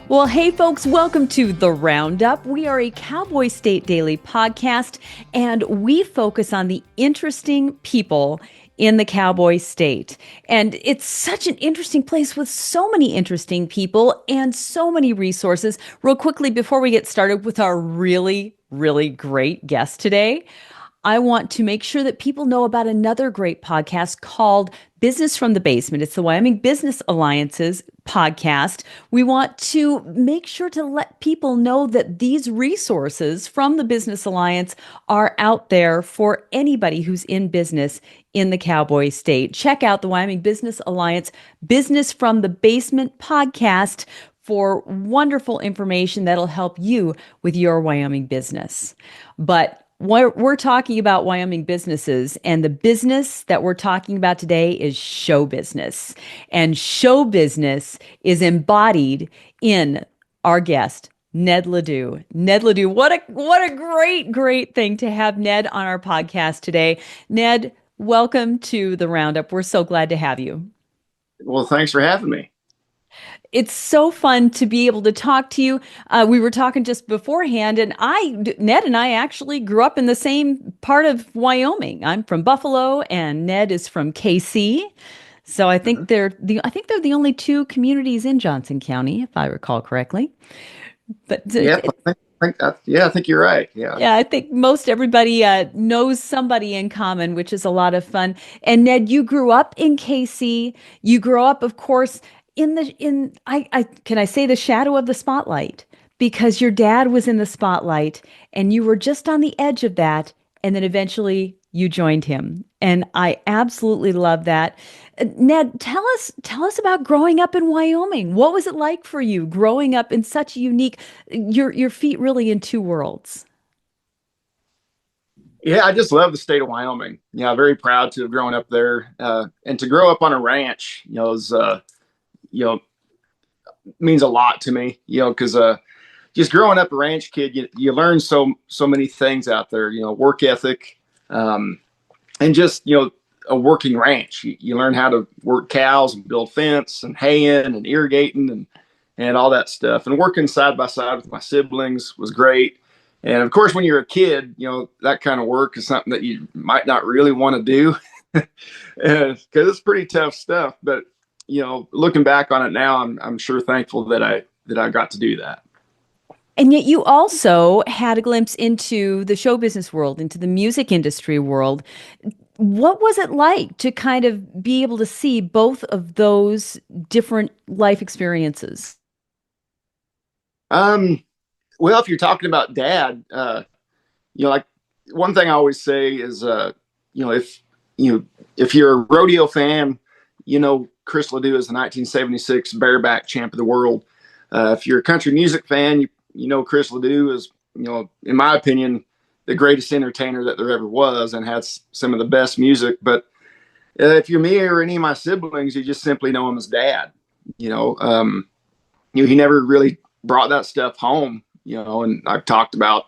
Well, hey, folks, welcome to the Roundup. We are a Cowboy State Daily podcast, and we focus on the interesting people in the Cowboy State. And it's such an interesting place with so many interesting people and so many resources. Real quickly, before we get started with our really great guest today, I want to make sure that people know about another great podcast called Business from the Basement. It's the Wyoming Business Alliance's podcast. We want to make sure to let people know that these resources from the Business Alliance are out there for anybody who's in business in the Cowboy State. Check out the Wyoming Business Alliance Business from the Basement podcast for wonderful information that'll help you with your Wyoming business. But we're talking about Wyoming businesses, and the business that we're talking about today is show business. And show business is embodied in our guest, Ned Ledoux. Ned Ledoux, what a great thing to have Ned on our podcast today. Ned, welcome to the Roundup. We're so glad to have you. Well, thanks for having me. It's so fun to be able to talk to you. We were talking just beforehand, and Ned and I actually grew up in the same part of Wyoming. I'm from Buffalo, and Ned is from Kaycee. So I think they're the only two communities in Johnson County, if I recall correctly. But I think you're right. Yeah, I think most everybody knows somebody in common, which is a lot of fun. And Ned, you grew up in Kaycee. You grew up, of course, can I say the shadow of the spotlight, because your dad was in the spotlight and you were just on the edge of that, and then eventually you joined him, and I absolutely love that. Ned, tell us about growing up in Wyoming. What was it like for you growing up in such a unique, your feet really in two worlds? Yeah, I just love the state of Wyoming. Yeah, very proud to have grown up there, and to grow up on a ranch. Is you know means a lot to me. Because just growing up a ranch kid, you learn so many things out there. Work ethic, and just a working ranch. You learn how to work cows and build fence and haying and irrigating and all that stuff. And working side by side with my siblings was great. And of course, when you're a kid, that kind of work is something that you might not really want to do because it's pretty tough stuff. But looking back on it now, I'm sure thankful that I got to do that. And yet you also had a glimpse into the show business world, into the music industry world. What was it like to kind of be able to see both of those different life experiences? Well, if you're talking about dad, like one thing I always say is, if you're a rodeo fan, Chris LeDoux is the 1976 bareback champ of the world. If you're a country music fan, Chris LeDoux is, in my opinion, the greatest entertainer that there ever was and has some of the best music. But if you're me or any of my siblings, you just simply know him as dad. He never really brought that stuff home, and I've talked about,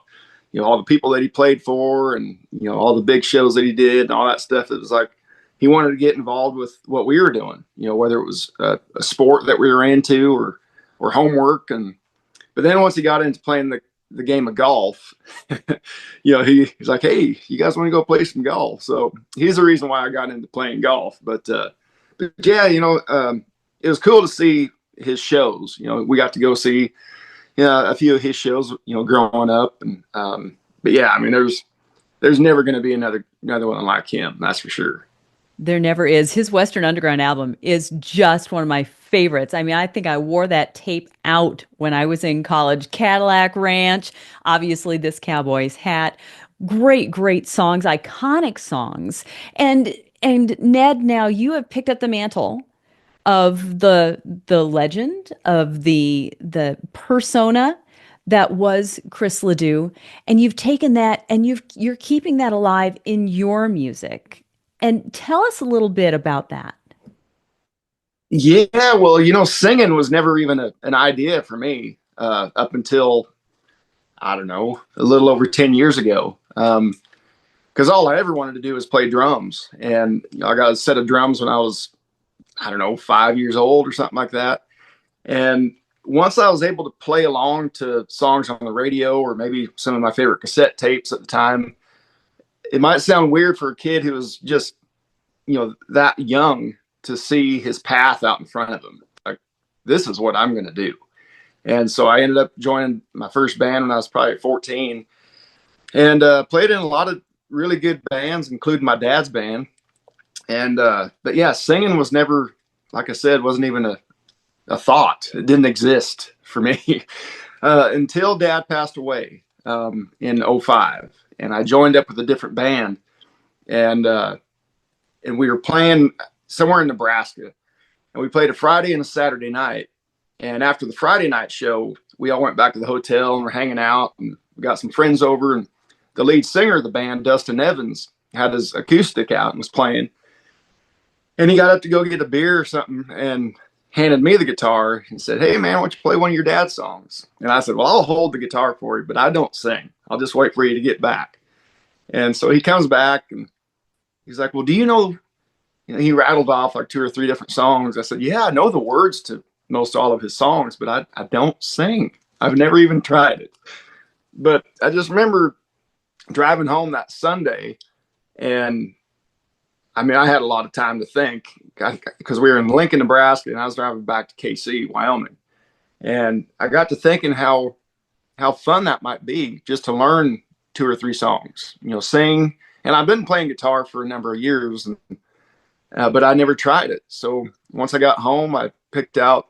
all the people that he played for and, all the big shows that he did and all that stuff. It was like, he wanted to get involved with what we were doing, whether it was a sport that we were into or homework. But then once he got into playing the game of golf, he's like, hey, you guys want to go play some golf? So he's the reason why I got into playing golf. But yeah, it was cool to see his shows. We got to go see, a few of his shows, growing up. And but yeah, I mean, there's never going to be another one like him. That's for sure. There never is. His Western Underground album is just one of my favorites. I mean, I think I wore that tape out when I was in college. Cadillac Ranch, obviously this Cowboys hat. Great songs, iconic songs. And Ned, now you have picked up the mantle of the legend of the persona that was Chris LeDoux, and you've taken that and you're keeping that alive in your music. And tell us a little bit about that. Yeah, well, singing was never even an idea for me up until, I don't know, a little over 10 years ago. Because all I ever wanted to do was play drums. And I got a set of drums when I was, I don't know, 5 years old or something like that. And once I was able to play along to songs on the radio or maybe some of my favorite cassette tapes at the time, it might sound weird for a kid who was just, that young to see his path out in front of him. Like, this is what I'm going to do. And so I ended up joining my first band when I was probably 14 and played in a lot of really good bands, including my dad's band. And, but yeah, singing was never, like I said, wasn't even a thought. It didn't exist for me until Dad passed away in 2005. And I joined up with a different band. And we were playing somewhere in Nebraska. And we played a Friday and a Saturday night. And after the Friday night show, we all went back to the hotel and were hanging out. And we got some friends over. And the lead singer of the band, Dustin Evans, had his acoustic out and was playing. And he got up to go get a beer or something and handed me the guitar and said, "Hey, man, why don't you play one of your dad's songs?" And I said, "Well, I'll hold the guitar for you, but I don't sing. I'll just wait for you to get back." And so he comes back and he's like, "Well, do you know," he rattled off like 2 or 3 different songs. I said, "Yeah, I know the words to most all of his songs, but I don't sing. I've never even tried it." But I just remember driving home that Sunday, and I mean, I had a lot of time to think because we were in Lincoln, Nebraska, and I was driving back to Kaycee, Wyoming. And I got to thinking how fun that might be just to learn 2 or 3 songs, sing. And I've been playing guitar for a number of years, but I never tried it. So once I got home, I picked out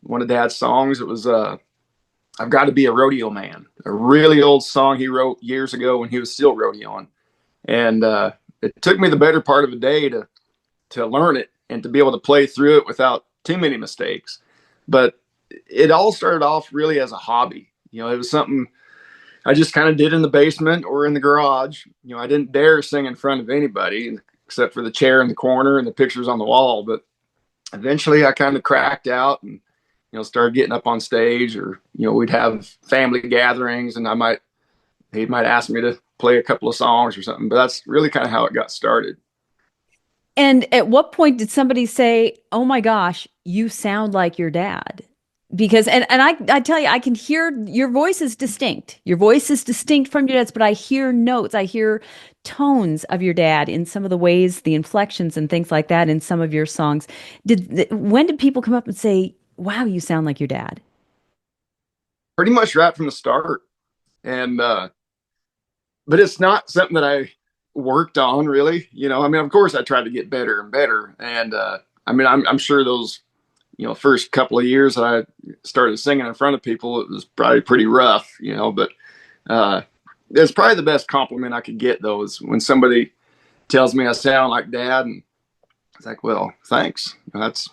one of Dad's songs. It was "I've Got to Be a Rodeo Man," a really old song he wrote years ago when he was still rodeoing. And it took me the better part of a day to learn it and to be able to play through it without too many mistakes. But it all started off really as a hobby. It was something I just kind of did in the basement or in the garage. I didn't dare sing in front of anybody except for the chair in the corner and the pictures on the wall. But eventually I kind of cracked out and, started getting up on stage, or, we'd have family gatherings and he might ask me to play a couple of songs or something. But that's really kind of how it got started. And at what point did somebody say, "Oh my gosh, you sound like your dad"? Because, and I tell you, I can hear your voice is distinct. Your voice is distinct from your dad's, but I hear notes, I hear tones of your dad in some of the ways, the inflections and things like that in some of your songs. When did people come up and say, "Wow, you sound like your dad"? Pretty much right from the start. And, but it's not something that I worked on really. I mean, of course I tried to get better and better. And, I mean, I'm sure those, first couple of years that I started singing in front of people, it was probably pretty rough, but, it's probably the best compliment I could get though, is when somebody tells me I sound like Dad, and it's like, well, thanks. That's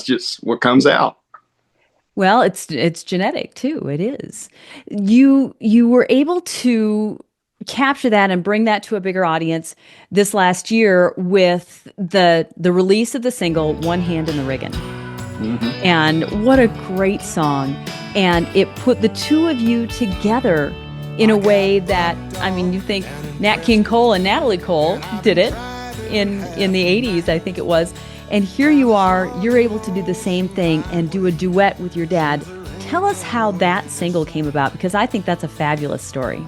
just what comes out. Well, it's genetic too. It is. You were able to capture that and bring that to a bigger audience this last year with the release of the single "One Hand in the Riggin'." Mm-hmm. And what a great song. And it put the two of you together in a way that, I mean, you think Nat King Cole and Natalie Cole did it in the 80s, I think it was. And here you are, you're able to do the same thing and do a duet with your dad. Tell us how that single came about, because I think that's a fabulous story.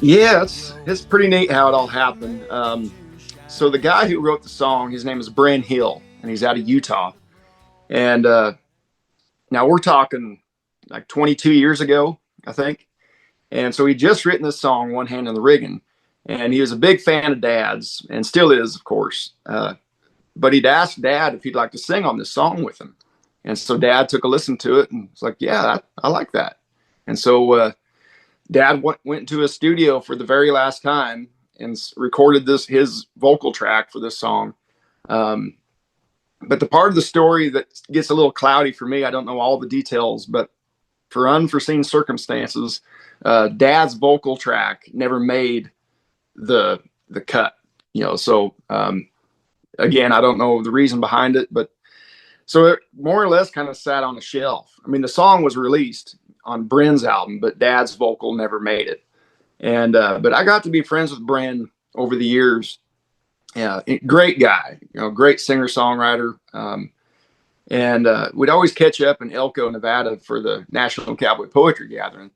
Yeah, it's pretty neat how it all happened. So the guy who wrote the song, his name is Brent Hill, and he's out of Utah. And now we're talking like 22 years ago, I think. And so he just written this song, "One Hand in the Riggin'," and he was a big fan of Dad's, and still is, of course. But he'd asked Dad if he'd like to sing on this song with him. And so Dad took a listen to it and was like, "Yeah, I like that." And so Dad went into his studio for the very last time and recorded his vocal track for this song. But the part of the story that gets a little cloudy for me, I don't know all the details, but for unforeseen circumstances, Dad's vocal track never made the cut. So again, I don't know the reason behind it, but so it more or less kind of sat on a shelf. I mean, the song was released on Bryn's album, but Dad's vocal never made it. And but I got to be friends with Bryn over the years. Yeah, great guy, great singer songwriter. And we'd always catch up in Elko, Nevada for the National Cowboy Poetry Gathering.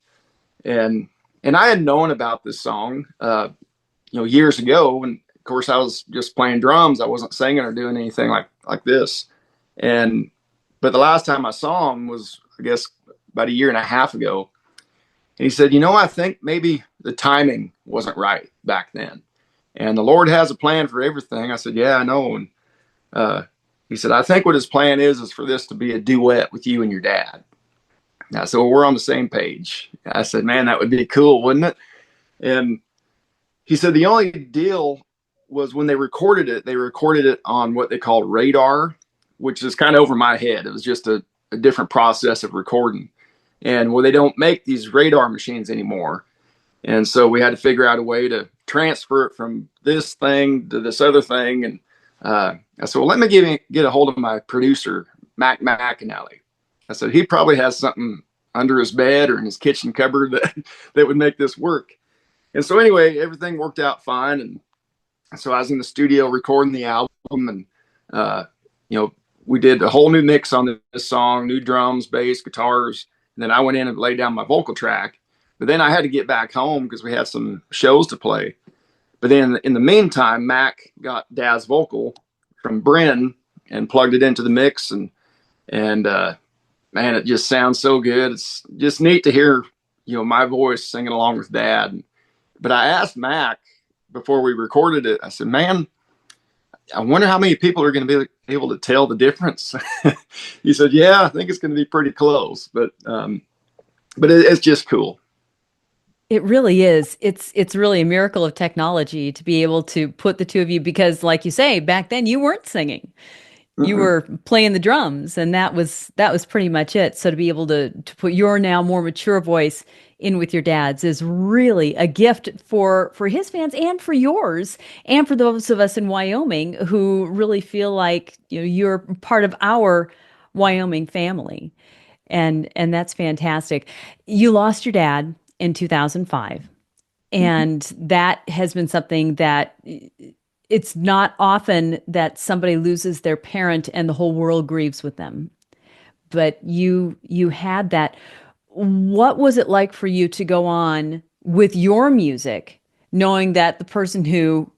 And I had known about this song, years ago. And of course, I was just playing drums. I wasn't singing or doing anything like this. And but the last time I saw him was, I guess, about a year and a half ago. And he said, I think maybe the timing wasn't right back then. And the Lord has a plan for everything. I said, yeah, I know. And he said, I think what his plan is for this to be a duet with you and your dad. And I said, well, we're on the same page. I said, man, that would be cool, wouldn't it? And he said, the only deal was when they recorded it on what they called radar, which is kind of over my head. It was just a different process of recording. And well, they don't make these radar machines anymore. And so we had to figure out a way to transfer it from this thing to this other thing. And I said, well, let me get a hold of my producer, Mac McAnally. I said, he probably has something under his bed or in his kitchen cupboard that would make this work. And so anyway, everything worked out fine. And so I was in the studio recording the album, and, we did a whole new mix on this song, new drums, bass, guitars. And then I went in and laid down my vocal track. But then I had to get back home because we had some shows to play. But then in the meantime, Mac got Dad's vocal from Bryn and plugged it into the mix. And man, it just sounds so good. It's just neat to hear, my voice singing along with Dad. But I asked Mac before we recorded it, I said, man, I wonder how many people are going to be able to tell the difference. He said, yeah, I think it's going to be pretty close, but it's just cool. It really is. It's really a miracle of technology to be able to put the two of you, because like you say, back then you weren't singing. You were playing the drums, and that was pretty much it. So to be able to put your now more mature voice in with your dad's is really a gift for his fans and for yours, and for those of us in Wyoming who really feel like you're part of our Wyoming family. And that's fantastic. You lost your dad in 2005, and that has been something that it's not often that somebody loses their parent and the whole world grieves with them. But you had that. What was it like for you to go on with your music, knowing that the person who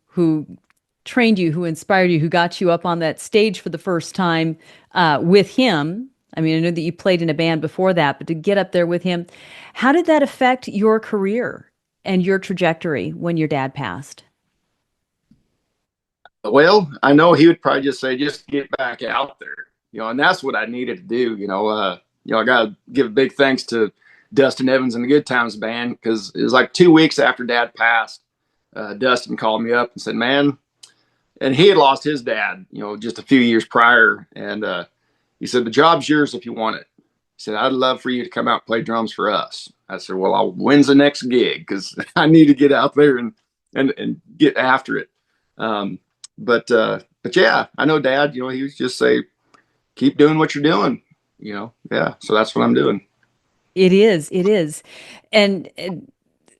trained you, who inspired you, who got you up on that stage for the first time with him? I mean, I know that you played in a band before that, but to get up there with him, how did that affect your career and your trajectory when your dad passed? Well, I know he would probably just say, just get back out there, and that's what I needed to do. I got to give a big thanks to Dustin Evans and the Good Times Band, because it was like 2 weeks after Dad passed. Dustin called me up and said, man, and he had lost his dad, just a few years prior. And he said, the job's yours if you want it. He said, I'd love for you to come out and play drums for us. I said, well, when's the next gig? Because I need to get out there and get after it. But yeah, I know Dad, he would just say, keep doing what you're doing, yeah. So that's what I'm doing. It is. And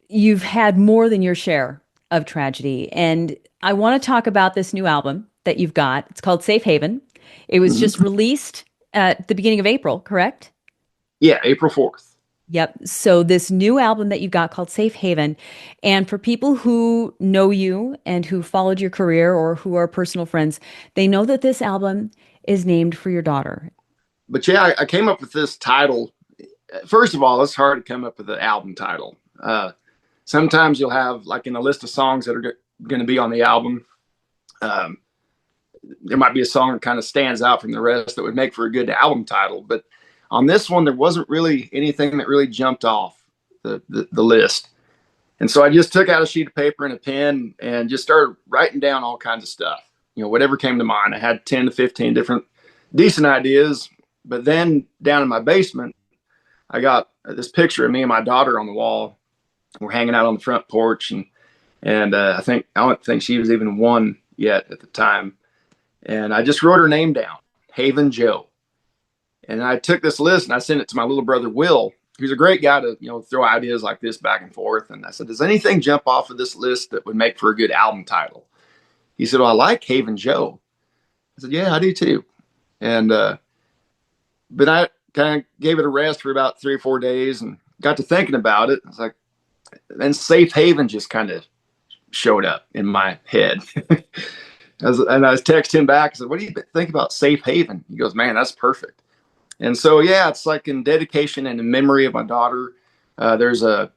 you've had more than your share of tragedy. And I want to talk about this new album that you've got. It's called Safe Haven. It was just released at the beginning of April, correct? Yeah, April 4th. Yep. So this new album that you've got called Safe Haven, and for people who know you and who followed your career or who are personal friends, they know that this album is named for your daughter. But yeah, I came up with this title. First of all, it's hard to come up with an album title. Sometimes you'll have, like, in a list of songs that are going to be on the album, there might be a song that kind of stands out from the rest that would make for a good album title. But on this one, there wasn't really anything that really jumped off the list. And so I just took out a sheet of paper and a pen and just started writing down all kinds of stuff, whatever came to mind. I had 10 to 15 different decent ideas. But then down in my basement, I got this picture of me and my daughter on the wall. We're hanging out on the front porch. And I don't think she was even one yet at the time. And I just wrote her name down, Haven Joe. And I took this list and I sent it to my little brother, Will, who's a great guy to, throw ideas like this back and forth. And I said, does anything jump off of this list that would make for a good album title? He said, well, I like Haven Joe. I said, yeah, I do too. And but I kind of gave it a rest for about 3 or 4 days and got to thinking about it. I was like, then Safe Haven just kind of showed up in my head. And I was texting him back. I said, "What do you think about Safe Haven?" He goes, "Man, that's perfect." And so, yeah, it's like in dedication and in memory of my daughter. There's an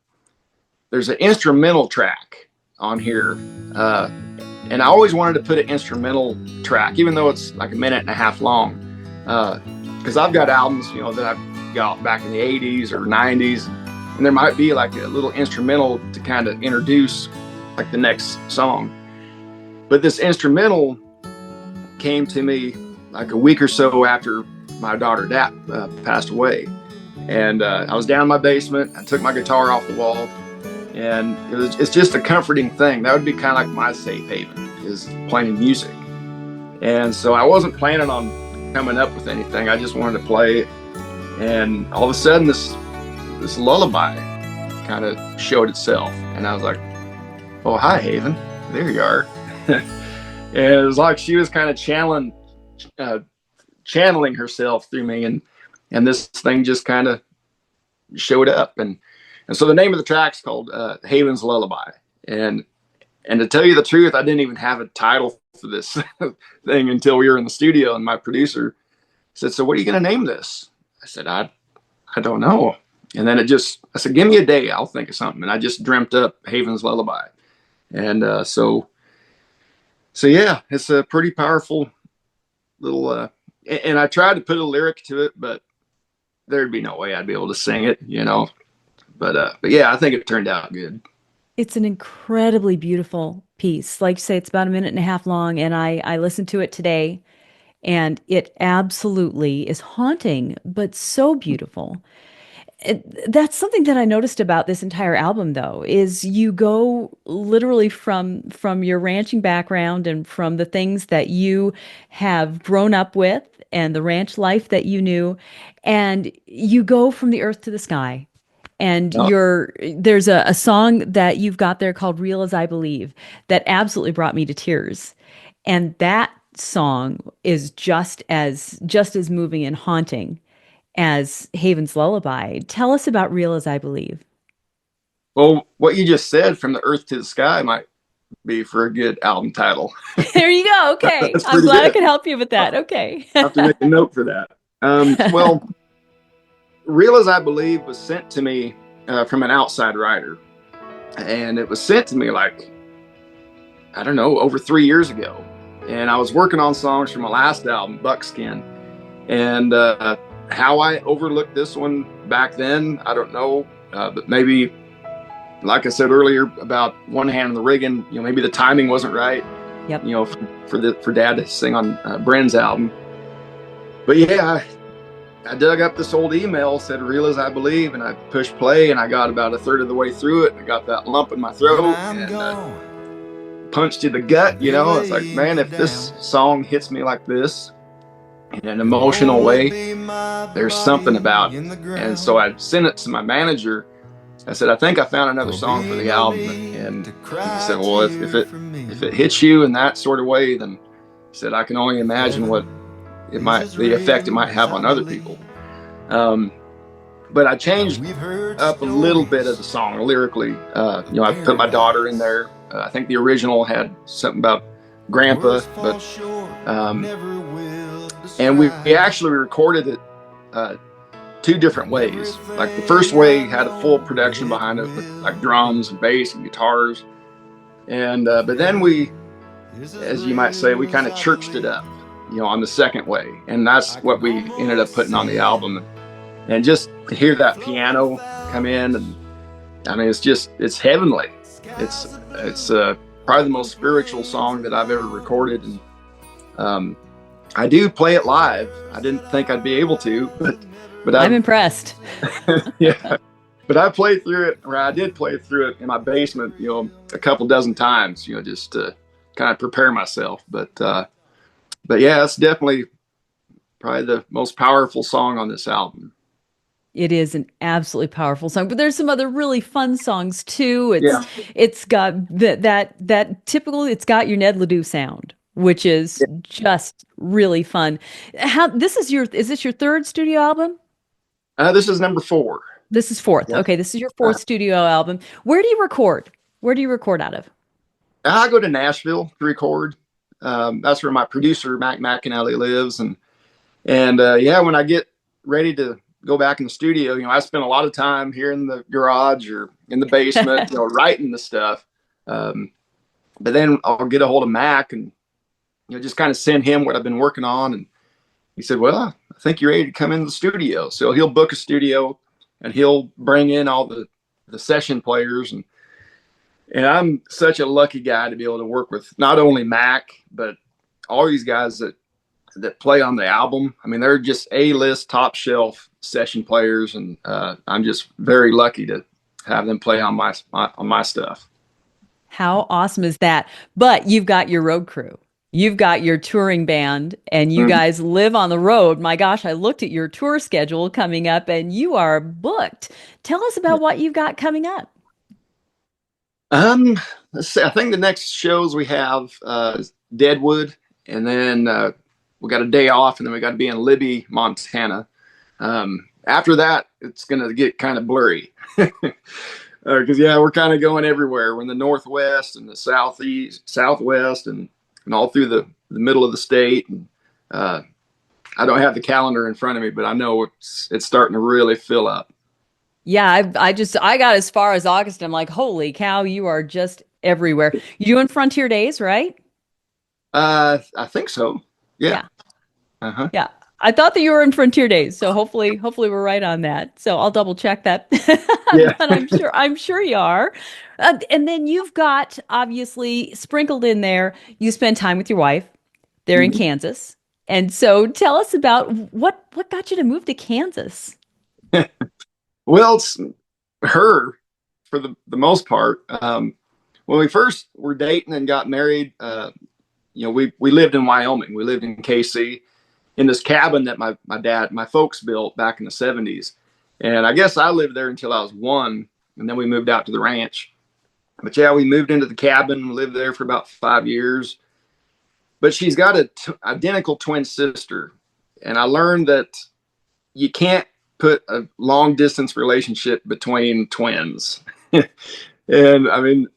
instrumental track on here, and I always wanted to put an instrumental track, even though it's like a minute and a half long, because I've got albums, that I've got back in the '80s or '90s, and there might be like a little instrumental to kind of introduce like the next song. But this instrumental came to me like a week or so after my daughter Dap passed away, and I was down in my basement. I took my guitar off the wall, and it's just a comforting thing. That would be kind of like my safe haven, is playing music. And so I wasn't planning on coming up with anything. I just wanted to play it, and all of a sudden this lullaby kind of showed itself, and I was like, "Oh, hi, Haven, there you are." And it was like she was kind of channeling herself through me, and this thing just kind of showed up, and so the name of the track's called Haven's Lullaby. And to tell you the truth, I didn't even have a title for this thing until we were in the studio, and my producer said, "So what are you going to name this?" I said, I don't know. And then I said, "Give me a day, I'll think of something." And I just dreamt up Haven's Lullaby. And so yeah, it's a pretty powerful little, and I tried to put a lyric to it, but there'd be no way I'd be able to sing it, But yeah, I think it turned out good. It's an incredibly beautiful piece. Like you say, it's about a minute and a half long, and I listened to it today, and it absolutely is haunting, but so beautiful. That's something that I noticed about this entire album, though, is you go literally from your ranching background and from the things that you have grown up with and the ranch life that you knew, and you go from the earth to the sky. And No, there's a song that you've got there called Real as I Believe that absolutely brought me to tears. And that song is just as moving and haunting as Haven's Lullaby. Tell us about Real as I Believe. well, what you just said, "From the earth to the sky," might be for a good album title. There you go. Okay. That's I'm pretty glad I good. could help you with I'll that. Okay. have to make a note for that. Well, "Real as I Believe" was sent to me from an outside writer, and it was sent to me like, I don't know, over 3 years ago. And I was working on songs from my last album, Buckskin, and how I overlooked this one back then, I don't know, but maybe, like I said earlier about one hand in the rigging, maybe the timing wasn't right, Yep. for Dad to sing on Bren's album. But yeah, I dug up this old email, said "Real as I Believe," and I pushed play, and I got about a third of the way through it. I got that lump in my throat and punched to the gut. I was like, man, if this song hits me like this in an emotional way, there's something about it. And so I sent it to my manager. I said, "I think I found another song for the album." And he said, "Well, if it hits you in that sort of way, then," he said, "I can only imagine what the effect it might have on other people." But I changed up a little bit of the song lyrically. I put my daughter in there. I think the original had something about Grandpa, but and we actually recorded it two different ways. Like the first way had a full production behind it with like drums and bass and guitars, and but then we, as you might say, we kind of churched it up, on the second way, and that's what we ended up putting on the album. And just to hear that piano come in, and I mean, it's heavenly. It's probably the most spiritual song that I've ever recorded, and I do play it live. I didn't think I'd be able to, but I'm impressed. Yeah, but I did play through it in my basement, a couple dozen times, just to kind of prepare myself. But yeah, it's definitely probably the most powerful song on this album. It is an absolutely powerful song, but there's some other really fun songs too. Yeah. It's got that typical. It's got your Ned Ledoux sound. which is just really fun. How is this your third studio album? This is number 4. This is fourth. Yeah. Okay, this is your Uh, fourth studio album. Where do you record? Where do you record out of? I go to Nashville to record. That's where my producer Mac McAnally lives, and yeah, when I get ready to go back in the studio, I spend a lot of time here in the garage or in the basement, writing the stuff. Um, but then I'll get a hold of Mac and just kind of send him what I've been working on, and he said, "Well, I think you're ready to come in the studio." So he'll book a studio, and he'll bring in all the session players, and I'm such a lucky guy to be able to work with not only Mac but all these guys that play on the album. I mean, they're just A-list, top shelf session players, and I'm just very lucky to have them play on my stuff. How awesome is that? But you've got your road crew. You've got your touring band and you Mhm. guys live on the road. My gosh, I looked at your tour schedule coming up and you are booked. Tell us about what you've got coming up. Um, let's see. I think the next shows we have is Deadwood, and then we got a day off, and then we got to be in Libby, Montana. After that, it's going to get kind of blurry because yeah, we're kind of going everywhere. We're in the Northwest and the Southeast, Southwest, and all through the middle of the state. And I don't have the calendar in front of me, but I know it's starting to really fill up. Yeah, I got as far as August. I'm like, holy cow, you are just everywhere. You doing Frontier Days, right? I think so. Yeah. Yeah. Uh-huh. Yeah. I thought that you were in Frontier Days, so hopefully we're right on that. So I'll double check that. Yeah. But I'm sure you are. And then you've got obviously sprinkled in there, you spend time with your wife there in Mhm. Kansas. And so tell us about what got you to move to Kansas? Well, it's her for the most part. When we first were dating and got married, we lived in Wyoming. We lived in Kaycee in this cabin that my folks built back in the 70s. And I guess I lived there until I was 1, and then we moved out to the ranch. But yeah, we moved into the cabin, lived there for about 5 years. But she's got a identical twin sister, and I learned that you can't put a long distance relationship between twins. And I mean,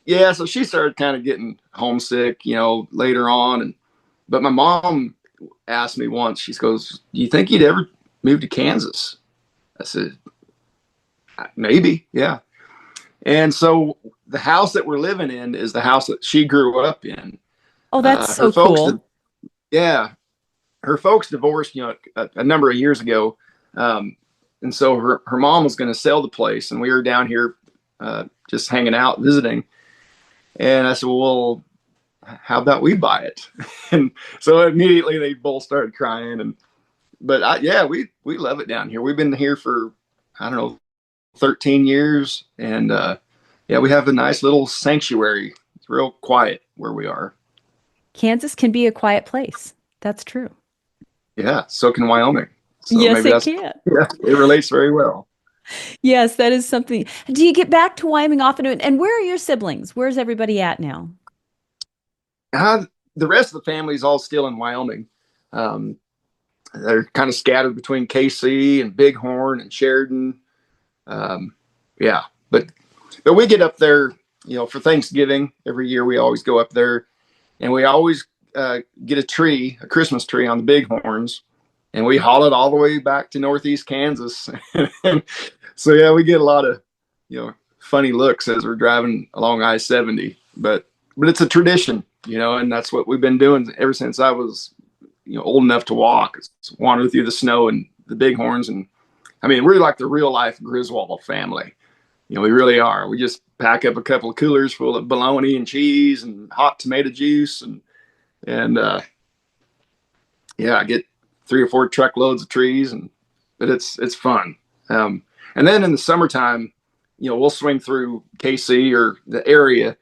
yeah, so she started kind of getting homesick, later on. But my mom asked me once, she goes, "Do you think you'd ever move to Kansas?" I said, "Maybe, yeah." And so the house that we're living in is the house that she grew up in. Oh, that's Her so folks, cool. yeah, her folks divorced, a number of years ago. And so her mom was going to sell the place, and we were down here just hanging out, visiting. And I said, "Well, how about we buy it?" And so immediately they both started crying. Yeah, we love it down here. We've been here for, I don't know, 13 years. And yeah, we have a nice little sanctuary. It's real quiet where we are. Kansas can be a quiet place. That's true. Yeah, so can Wyoming. So Yes, maybe it that's, can. yeah, it relates very well. Yes, that is something. Do you get back to Wyoming often? And where are your siblings? Where's everybody at now? Uh, the rest of the family is all still in Wyoming. Um, they're kind of scattered between Kaycee and Bighorn and Sheridan. Um, yeah, but we get up there, for Thanksgiving every year. We always go up there, and we always get a Christmas tree on the Bighorns, and we haul it all the way back to Northeast Kansas. So yeah, we get a lot of funny looks as we're driving along I-70, but it's a tradition, and that's what we've been doing ever since I was old enough to walk. It's wander through the snow and the Bighorns, and I mean, we're like the real life Griswold family. We really are. We just pack up a couple of coolers full of bologna and cheese and hot tomato juice, and yeah, I get 3 or 4 truckloads of trees, but it's fun. And then in the summertime, we'll swing through Kaycee or the area,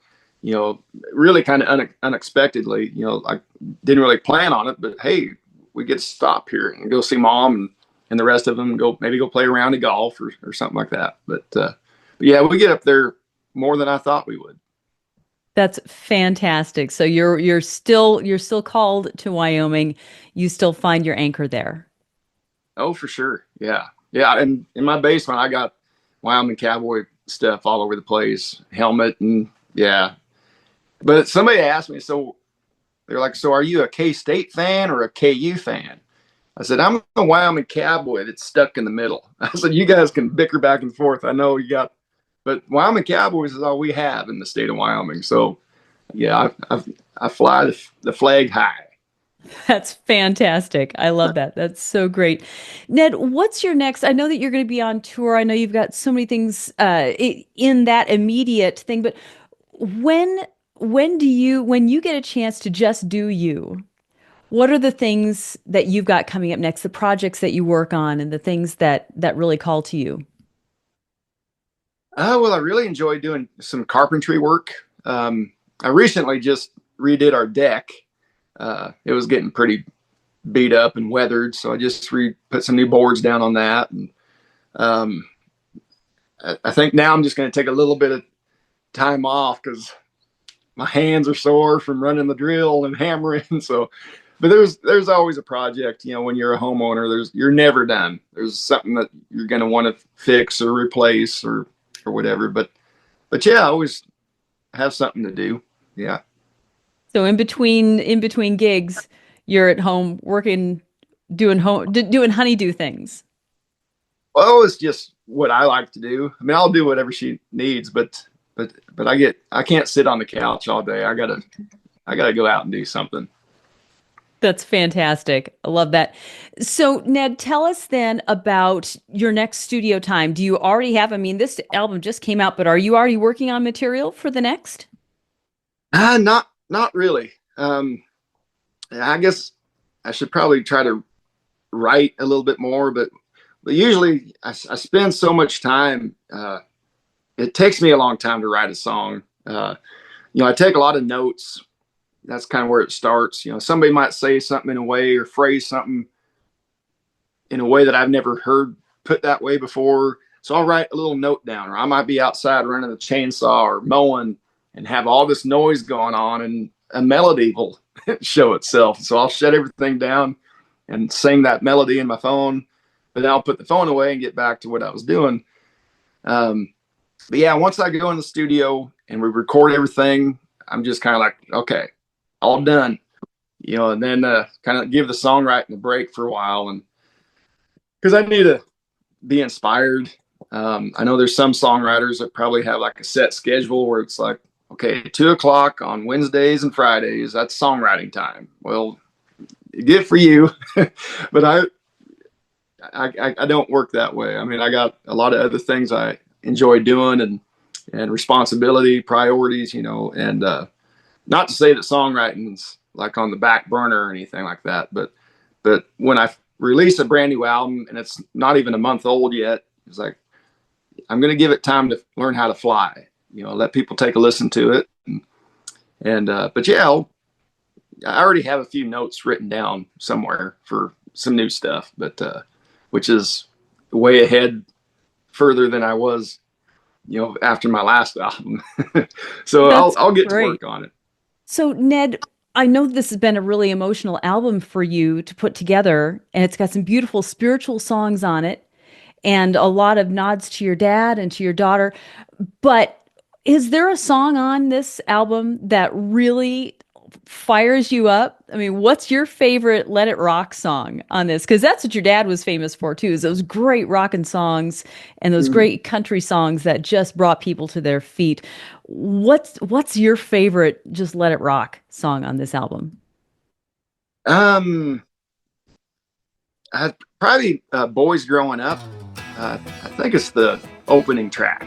really kind of unexpectedly. I didn't really plan on it, but hey, we get to stop here and go see mom and the rest of them maybe go play around of golf or something like that. But yeah, we get up there more than I thought we would. That's fantastic. So you're still called to Wyoming. You still find your anchor there. Oh, for sure. Yeah. Yeah. And in my basement, I got Wyoming cowboy stuff all over the place, helmet and yeah. But somebody asked me, so they're like, so are you a K-State fan or a KU fan? I said, I'm a Wyoming cowboy that's stuck in the middle. I said, you guys can bicker back and forth. I know you got, but Wyoming Cowboys is all we have in the state of Wyoming. So yeah, I fly the flag high. That's fantastic. I love that. That's so great. Ned, what's your next? I know that you're going to be on tour. I know you've got so many things in that immediate thing, but when when you get a chance to just do you, what are the things that you've got coming up next, the projects that you work on and the things that really call to you? Oh, well, I really enjoy doing some carpentry work. I recently just redid our deck. It was getting pretty beat up and weathered, so I just put some new boards down on that. And um, I think now I'm just going to take a little bit of time off because my hands are sore from running the drill and hammering. So, but there's always a project. You know, when you're a homeowner, you're never done. There's something that you're going to want to fix or replace or whatever. But yeah, I always have something to do. Yeah. So in between gigs, you're at home working, doing honeydew things. Well, it's just what I like to do. I mean, I'll do whatever she needs, but I can't sit on the couch all day. I gotta go out and do something. That's fantastic. I love that. So, Ned, tell us then about your next studio time. Do you already have, I mean, this album just came out, but are you already working on material for the next? Not really. I guess I should probably try to write a little bit more, but usually I spend so much time. It takes me a long time to write a song. I take a lot of notes. That's kind of where it starts. Somebody might say something in a way or phrase something in a way that I've never heard put that way before. So I'll write a little note down, or I might be outside running the chainsaw or mowing and have all this noise going on, and a melody will show itself. So I'll shut everything down and sing that melody in my phone, but then I'll put the phone away and get back to what I was doing. But yeah, once I go in the studio and we record everything, I'm just kind of like, okay, all done, and then kind of give the songwriting a break for a while, and because I need to be inspired. I know there's some songwriters that probably have like a set schedule where it's like, okay, 2 o'clock on Wednesdays and Fridays, that's songwriting time. Well, good for you, but I don't work that way. I mean, I got a lot of other things I enjoy doing, and responsibility, priorities, and not to say that songwriting's like on the back burner or anything like that, but when I release a brand new album and it's not even a month old yet, it's like I'm going to give it time to learn how to fly. Let people take a listen to it, and but yeah, I already have a few notes written down somewhere for some new stuff, but which is way ahead, further than I was, after my last album. So That's I'll get to great. work on it. So, Ned, I know this has been a really emotional album for you to put together, and it's got some beautiful spiritual songs on it and a lot of nods to your dad and to your daughter. But is there a song on this album that really fires you up? I mean, what's your favorite Let It Rock song on this? Because that's what your dad was famous for too, is those great rockin' songs and those Mhm. great country songs that just brought people to their feet. What's your favorite just Let It Rock song on this album? Um, I probably Boys Growing Up. I think it's the opening track.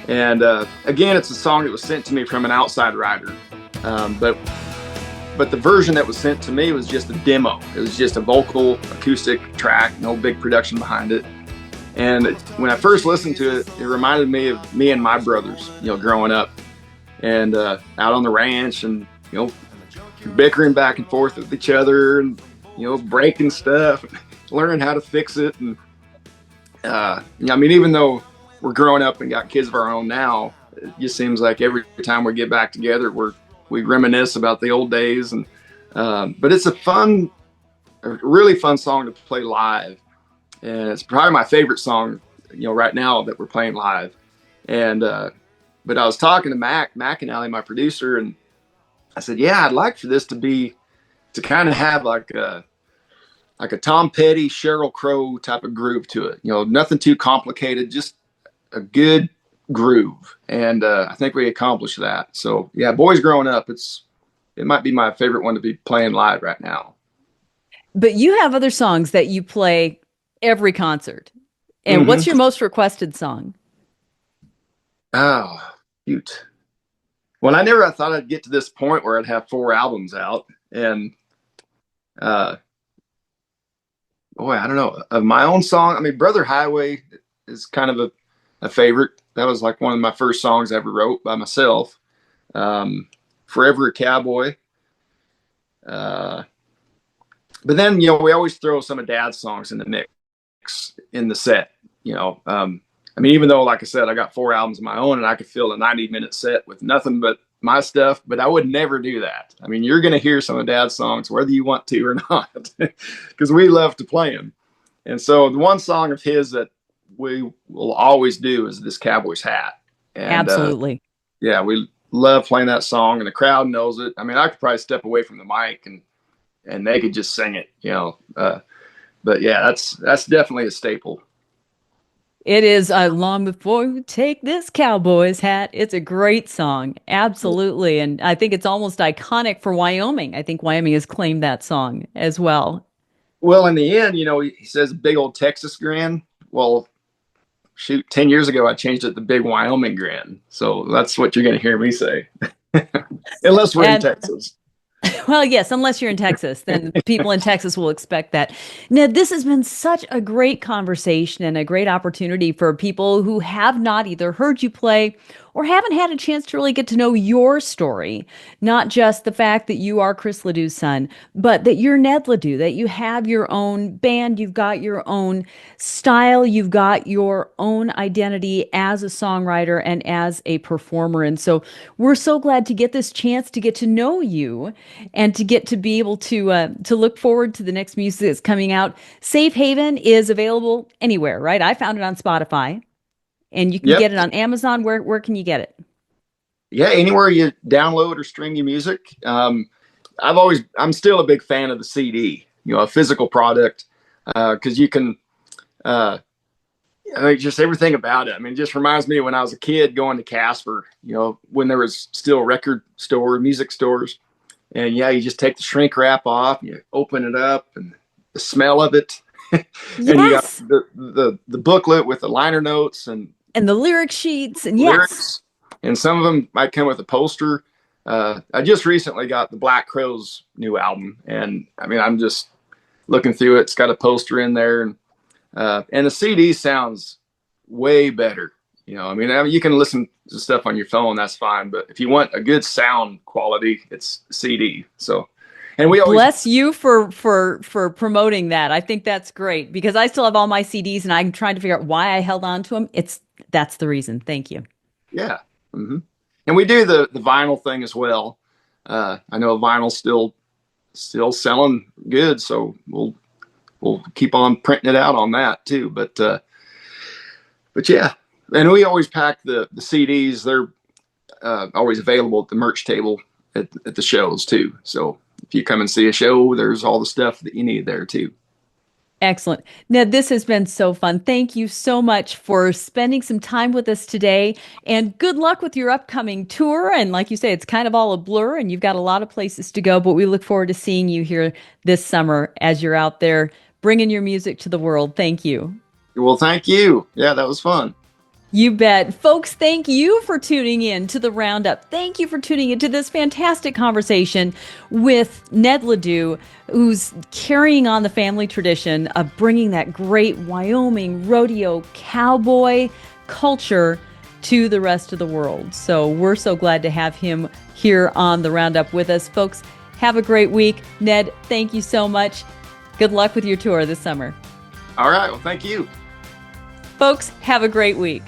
And again, it's a song that was sent to me from an outside writer. But the version that was sent to me was just a demo. It was just a vocal acoustic track, no big production behind it. And when I first listened to it, it reminded me of me and my brothers, growing up and out on the ranch, and bickering back and forth with each other, and breaking stuff, learning how to fix it. And I mean, even though we're growing up and got kids of our own now, It just seems like every time we get back together, we reminisce about the old days. And but it's a really fun song to play live, and it's probably my favorite song, right now that we're playing live. And but I was talking to Mac McAnally, my producer, and I said, yeah, I'd like for this to kind of have like a Tom Petty, Sheryl Crow type of groove to it. Nothing too complicated, just a good groove. And I think we accomplished that. So yeah, Boys Growing Up, it might be my favorite one to be playing live right now. But you have other songs that you play every concert. And Mm-hmm. what's your most requested song? Oh, cute. Well, I thought I'd get to this point where I'd have 4 albums out. And boy, I don't know. Of my own song, I mean, Brother Highway is kind of a favorite. That was like one of my first songs I ever wrote by myself. Forever a Cowboy. But then, we always throw some of Dad's songs in the mix in the set. I mean, even though, like I said, I got 4 albums of my own and I could fill a 90-minute set with nothing but my stuff, but I would never do that. I mean, you're going to hear some of Dad's songs, whether you want to or not, because we love to play them. And so the one song of his that we will always do is This Cowboy's Hat. And, Absolutely. Yeah, we love playing that song, and the crowd knows it. I mean, I could probably step away from the mic and they could just sing it, but yeah, that's definitely a staple. It is Long Before You Take This Cowboy's Hat. It's a great song. Absolutely. And I think it's almost iconic for Wyoming. I think Wyoming has claimed that song as well. Well, in the end, he says big old Texas grin. Well, shoot, 10 years ago, I changed it to big Wyoming grin. So that's what you're going to hear me say. Unless we're in Texas. Well, yes, unless you're in Texas, then people in Texas will expect that. Ned, this has been such a great conversation and a great opportunity for people who have not either heard you play or haven't had a chance to really get to know your story. Not just the fact that you are Chris LeDoux's son, but that you're Ned Ledoux, that you have your own band, you've got your own style, you've got your own identity as a songwriter and as a performer. And so we're so glad to get this chance to get to know you and to get to be able to look forward to the next music that's coming out. Safe Haven is available anywhere, right? I found it on Spotify. And you can get it on Amazon. Where can you get it? Yeah, anywhere you download or stream your music. I'm still a big fan of the CD, a physical product, because you can, just everything about it. I mean, it just reminds me of when I was a kid going to Casper, when there was still music stores. And yeah, you just take the shrink wrap off, and you open it up, and the smell of it. And you got the booklet with the liner notes and the lyric sheets and lyrics. And some of them might come with a poster. I just recently got the Black Crowes new album, and I mean, I'm just looking through it. It's got a poster in there, and the CD sounds way better. I mean, you can listen to stuff on your phone, that's fine, but if you want a good sound quality, it's CD. So, and we always bless you for promoting that. I think that's great because I still have all my CDs and I'm trying to figure out why I held on to them. That's the reason. Thank you. Yeah. Mm-hmm. And we do the vinyl thing as well. I know vinyl's still selling good, so we'll keep on printing it out on that too. But yeah, and we always pack the CDs. They're always available at the merch table at the shows too. So if you come and see a show, there's all the stuff that you need there too. Excellent. Ned, this has been so fun. Thank you so much for spending some time with us today, and good luck with your upcoming tour. And like you say, it's kind of all a blur and you've got a lot of places to go, but we look forward to seeing you here this summer as you're out there bringing your music to the world. Thank you. Well, thank you. Yeah, that was fun. You bet. Folks, thank you for tuning in to the Roundup. Thank you for tuning into this fantastic conversation with Ned Ledoux, who's carrying on the family tradition of bringing that great Wyoming rodeo cowboy culture to the rest of the world. So we're so glad to have him here on the Roundup with us. Folks, have a great week. Ned, thank you so much. Good luck with your tour this summer. All right. Well, thank you. Folks, have a great week.